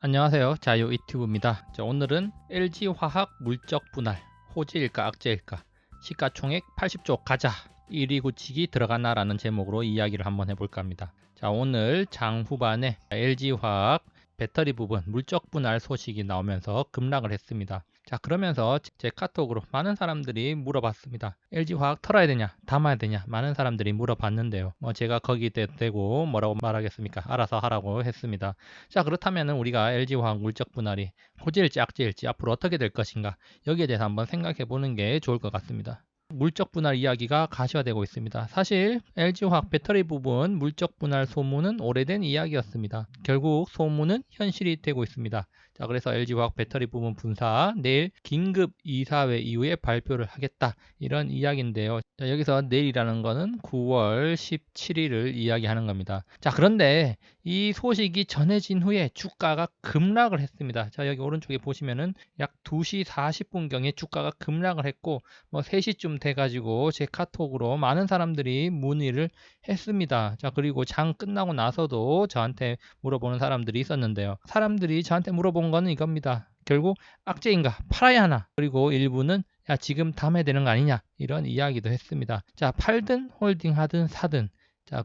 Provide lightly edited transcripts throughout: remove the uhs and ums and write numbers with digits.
안녕하세요. 자유 유튜브입니다. 오늘은 LG화학 물적 분할, 호재일까 악재일까, 시가총액 80조 가자, 1위 굳히기 들어가나라는 제목으로 이야기를 한번 해볼까 합니다. 오늘 장 후반에 LG화학 배터리 부분 물적 분할 소식이 나오면서 급락을 했습니다. 그러면서 제 카톡으로 많은 사람들이 물어봤습니다. LG화학 털어야 되냐, 담아야 되냐, 많은 사람들이 물어봤는데요. 제가 거기에 대고 뭐라고 말하겠습니까? 알아서 하라고 했습니다. 그렇다면 우리가 LG화학 물적 분할이 호재일지 악재일지 앞으로 어떻게 될 것인가, 여기에 대해서 한번 생각해 보는 게 좋을 것 같습니다. 물적 분할 이야기가 가시화되고 있습니다. 사실 LG화학 배터리 부분 물적 분할 소문은 오래된 이야기였습니다. 결국 소문은 현실이 되고 있습니다. 그래서 LG화학 배터리 부분 분사 내일 긴급 이사회 이후에 발표를 하겠다, 이런 이야기인데요. 여기서 내일이라는 거는 9월 17일을 이야기하는 겁니다. 그런데 이 소식이 전해진 후에 주가가 급락을 했습니다. 여기 오른쪽에 보시면은 약 2시 40분경에 주가가 급락을 했고 3시쯤 돼가지고 제 카톡으로 많은 사람들이 문의를 했습니다. 그리고 장 끝나고 나서도 저한테 물어보는 사람들이 있었는데요. 사람들이 저한테 물어본 거는 이겁니다. 결국 악재인가, 팔아야 하나, 그리고 일부는 야 지금 담아야 되는 거 아니냐, 이런 이야기도 했습니다. 팔든 홀딩하든 사든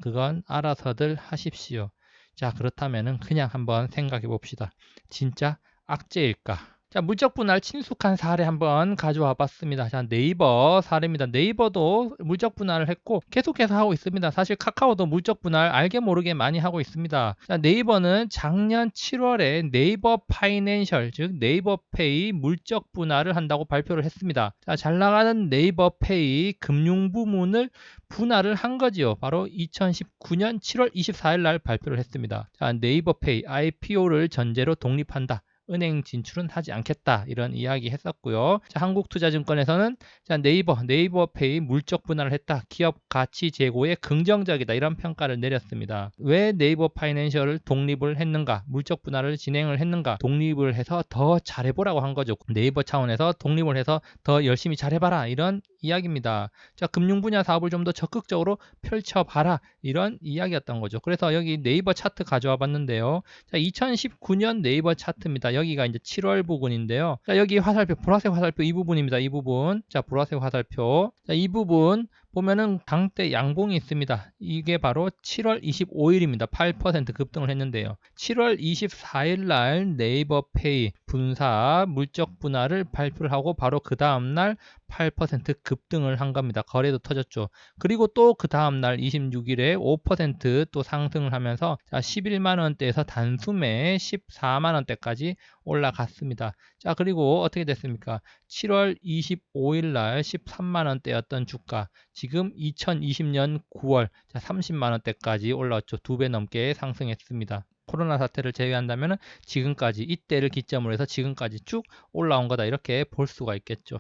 그건 알아서들 하십시오. 그렇다면은 그냥 한번 생각해 봅시다. 진짜 악재일까? 물적 분할 친숙한 사례 한번 가져와 봤습니다. 네이버 사례입니다. 네이버도 물적 분할을 했고 계속해서 하고 있습니다. 사실 카카오도 물적 분할 알게 모르게 많이 하고 있습니다. 네이버는 작년 7월에 네이버 파이낸셜, 즉 네이버페이 물적 분할을 한다고 발표를 했습니다. 잘 나가는 네이버페이 금융 부문을 분할을 한 거지요. 바로 2019년 7월 24일 날 발표를 했습니다. 네이버페이 IPO를 전제로 독립한다, 은행 진출은 하지 않겠다, 이런 이야기 했었고요. 한국투자증권에서는 네이버페이 물적 분할을 했다, 기업 가치 제고에 긍정적이다, 이런 평가를 내렸습니다. 왜 네이버 파이낸셜을 독립을 했는가, 물적 분할을 진행을 했는가, 독립을 해서 더 잘해보라고 한 거죠. 네이버 차원에서 독립을 해서 더 열심히 잘해봐라, 이런 이야기입니다. 금융 분야 사업을 좀 더 적극적으로 펼쳐봐라, 이런 이야기였던 거죠. 그래서 여기 네이버 차트 가져와 봤는데요. 2019년 네이버 차트입니다. 여기가 이제 7월 부분인데요. 여기 화살표, 보라색 화살표 이 부분입니다. 이 부분. 보라색 화살표. 이 부분 보면은 강대 양봉이 있습니다. 이게 바로 7월 25일입니다. 8% 급등을 했는데요. 7월 24일 날 네이버페이 분사 물적 분할을 발표를 하고 바로 그 다음날 8% 급등을 한 겁니다. 거래도 터졌죠. 그리고 또 그 다음날 26일에 5% 상승을 하면서 11만 원대에서 단숨에 14만 원대까지 올라갔습니다. 그리고 어떻게 됐습니까? 7월 25일 날 13만 원대였던 주가, 지금 2020년 9월 30만 원대까지 올라왔죠. 2배 넘게 상승했습니다. 코로나 사태를 제외한다면 지금까지, 이때를 기점으로 해서 지금까지 쭉 올라온 거다, 이렇게 볼 수가 있겠죠.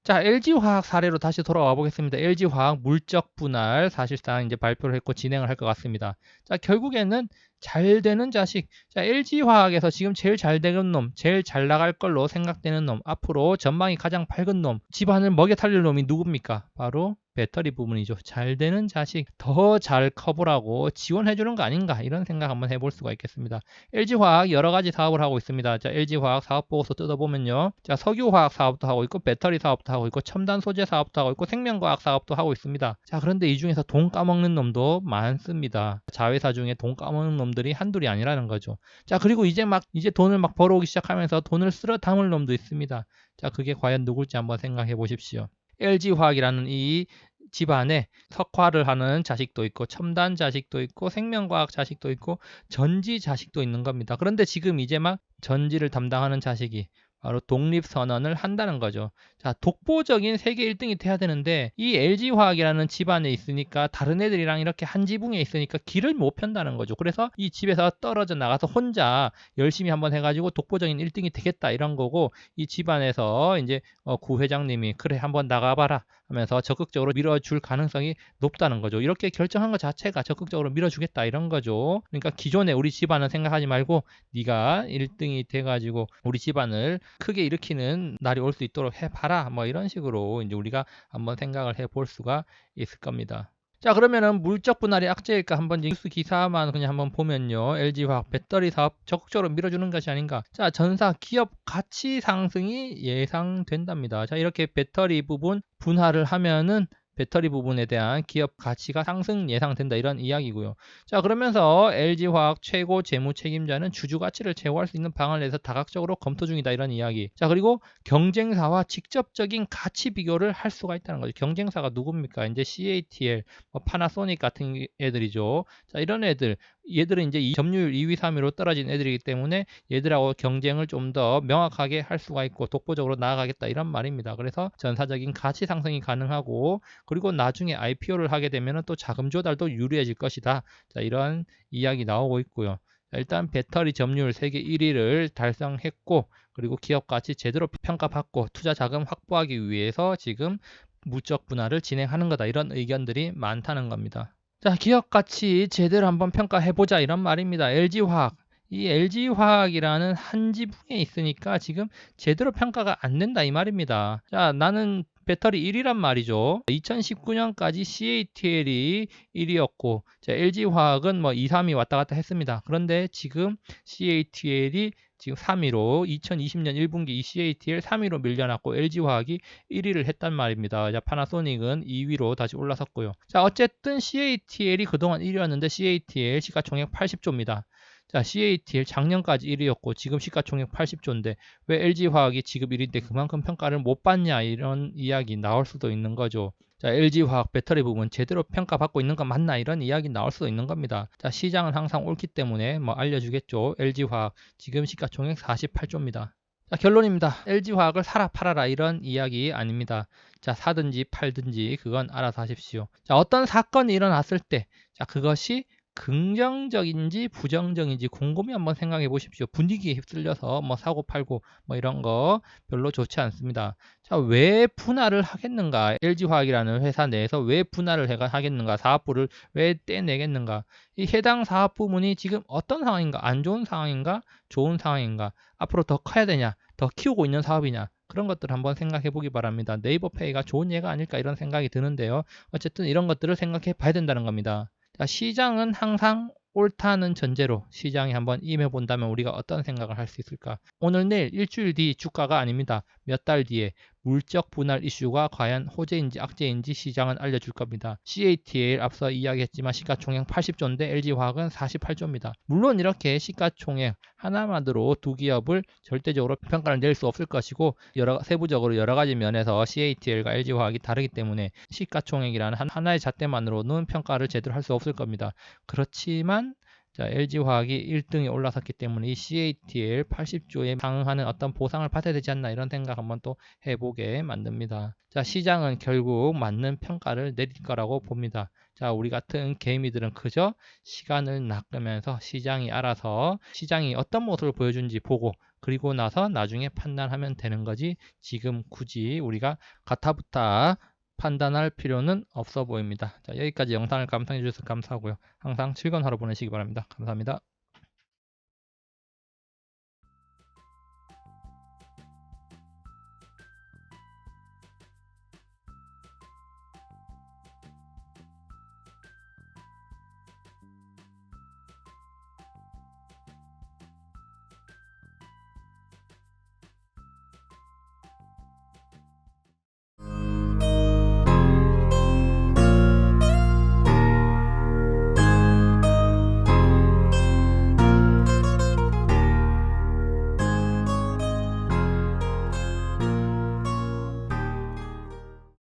LG화학 사례로 다시 돌아와 보겠습니다. LG화학 물적 분할 사실상 이제 발표를 했고 진행을 할 것 같습니다. 결국에는 잘 되는 자식, LG화학에서 지금 제일 잘 되는 놈, 제일 잘 나갈 걸로 생각되는 놈, 앞으로 전망이 가장 밝은 놈, 집안을 먹여 살릴 놈이 누굽니까? 바로 배터리 부분이죠. 잘 되는 자식 더 잘 커보라고 지원해 주는 거 아닌가, 이런 생각 한번 해볼 수가 있겠습니다. LG화학 여러 가지 사업을 하고 있습니다. LG화학 사업 보고서 뜯어보면요. 석유화학 사업도 하고 있고 배터리 사업도 하고 있고 첨단 소재 사업도 하고 있고 생명과학 사업도 하고 있습니다. 그런데 이 중에서 돈 까먹는 놈도 많습니다. 자회사 중에 돈 까먹는 놈들이 한둘이 아니라는 거죠. 그리고 이제 돈을 막 벌어오기 시작하면서 돈을 쓸어 담을 놈도 있습니다. 그게 과연 누굴지 한번 생각해 보십시오. LG화학이라는 이 집안에 석화를 하는 자식도 있고 첨단 자식도 있고 생명과학 자식도 있고 전지 자식도 있는 겁니다. 그런데 지금 이제 막 전지를 담당하는 자식이 바로 독립선언을 한다는 거죠. 독보적인 세계 1등이 돼야 되는데 이 LG화학이라는 집안에 있으니까, 다른 애들이랑 이렇게 한 지붕에 있으니까 길을 못 편다는 거죠. 그래서 이 집에서 떨어져 나가서 혼자 열심히 한번 해가지고 독보적인 1등이 되겠다, 이런 거고, 이 집안에서 이제 구회장님이 그래 한번 나가봐라 하면서 적극적으로 밀어줄 가능성이 높다는 거죠. 이렇게 결정한 것 자체가 적극적으로 밀어주겠다, 이런 거죠. 그러니까 기존에 우리 집안은 생각하지 말고 네가 1등이 돼가지고 우리 집안을 크게 일으키는 날이 올 수 있도록 해봐라, 이런 식으로 이제 우리가 한번 생각을 해볼 수가 있을 겁니다. 자, 그러면은 물적 분할이 악재일까 한번 뉴스 기사만 그냥 한번 보면요. LG화학 배터리 사업 적극적으로 밀어주는 것이 아닌가. 자, 전사 기업 가치 상승이 예상된답니다. 자, 이렇게 배터리 부분 분할을 하면은 배터리 부분에 대한 기업 가치가 상승 예상된다 이런 이야기고요. 자, 그러면서 LG화학 최고 재무 책임자는 주주 가치를 제고할 수 있는 방안을 내서 다각적으로 검토 중이다 이런 이야기. 자, 그리고 경쟁사와 직접적인 가치 비교를 할 수가 있다는 거죠. 경쟁사가 누굽니까? 이제 CATL, 파나소닉 같은 애들이죠. 자, 이런 얘들은 이제 이 점유율 2위, 3위로 떨어진 애들이기 때문에 얘들하고 경쟁을 좀 더 명확하게 할 수가 있고 독보적으로 나아가겠다 이런 말입니다. 그래서 전사적인 가치 상승이 가능하고 그리고 나중에 IPO를 하게 되면 또 자금 조달도 유리해질 것이다. 자, 이런 이야기 나오고 있고요. 자, 일단 배터리 점유율 세계 1위를 달성했고 그리고 기업 가치 제대로 평가받고 투자 자금 확보하기 위해서 지금 물적 분할을 진행하는 거다. 이런 의견들이 많다는 겁니다. 자, 기업 가치 제대로 한번 평가해보자 이런 말입니다. LG화학. 이 LG화학이라는 한 지붕에 있으니까 지금 제대로 평가가 안 된다 이 말입니다. 자, 나는 배터리 1위란 말이죠. 2019년까지 CATL이 1위였고 LG화학은 뭐 2, 3위 왔다 갔다 했습니다. 그런데 지금 CATL이 지금 3위로 2020년 1분기 이 CATL 3위로 밀려났고 LG화학이 1위를 했단 말입니다. 자, 파나소닉은 2위로 다시 올라섰고요. 자, 어쨌든 CATL이 그동안 1위였는데 CATL 시가총액 80조입니다. 자, CATL 작년까지 1위였고 지금 시가총액 80조인데 왜 LG화학이 지금 1위인데 그만큼 평가를 못 받냐 이런 이야기 나올 수도 있는 거죠. 자, LG화학 배터리 부분 제대로 평가받고 있는 거 맞나 이런 이야기 나올 수도 있는 겁니다. 자, 시장은 항상 옳기 때문에 뭐 알려주겠죠. LG화학 지금 시가총액 48조입니다. 자, 결론입니다. LG화학을 사라 팔아라 이런 이야기 아닙니다. 자, 사든지 팔든지 그건 알아서 하십시오. 자, 어떤 사건이 일어났을 때 자, 그것이 긍정적인지 부정적인지 곰곰이 한번 생각해 보십시오. 분위기에 휩쓸려서 뭐 사고 팔고 뭐 이런 거 별로 좋지 않습니다. 자, 왜 분할을 하겠는가? LG화학이라는 회사 내에서 왜 분할을 하겠는가? 사업부를 왜 떼내겠는가? 이 해당 사업 부문이 지금 어떤 상황인가? 안 좋은 상황인가? 좋은 상황인가? 앞으로 더 커야 되냐? 더 키우고 있는 사업이냐? 그런 것들을 한번 생각해 보기 바랍니다. 네이버페이가 좋은 예가 아닐까 이런 생각이 드는데요. 어쨌든 이런 것들을 생각해 봐야 된다는 겁니다. 자, 시장은 항상 옳다는 전제로 시장에 한번 임해 본다면 우리가 어떤 생각을 할 수 있을까? 오늘 내일 일주일 뒤 주가가 아닙니다. 몇 달 뒤에 물적 분할 이슈가 과연 호재인지 악재인지 시장은 알려줄 겁니다. CATL 앞서 이야기했지만 시가총액 80조인데 LG화학은 48조입니다. 물론 이렇게 시가총액 하나만으로 두 기업을 절대적으로 평가를 낼 수 없을 것이고 세부적으로 여러 가지 면에서 CATL과 LG화학이 다르기 때문에 시가총액이라는 하나의 잣대만으로는 평가를 제대로 할 수 없을 겁니다. 그렇지만 자, LG화학이 1등에 올라섰기 때문에 이 CATL 80조에 상응하는 어떤 보상을 받아야 되지 않나 이런 생각 한번 또 해보게 만듭니다. 자, 시장은 결국 맞는 평가를 내릴 거라고 봅니다. 자, 우리 같은 개미들은 그저 시간을 낚으면서 시장이 알아서 시장이 어떤 모습을 보여준지 보고 그리고 나서 나중에 판단하면 되는 거지 지금 굳이 우리가 가타부타 판단할 필요는 없어 보입니다. 자, 여기까지 영상을 감상해 주셔서 감사하고요. 항상 즐거운 하루 보내시기 바랍니다. 감사합니다.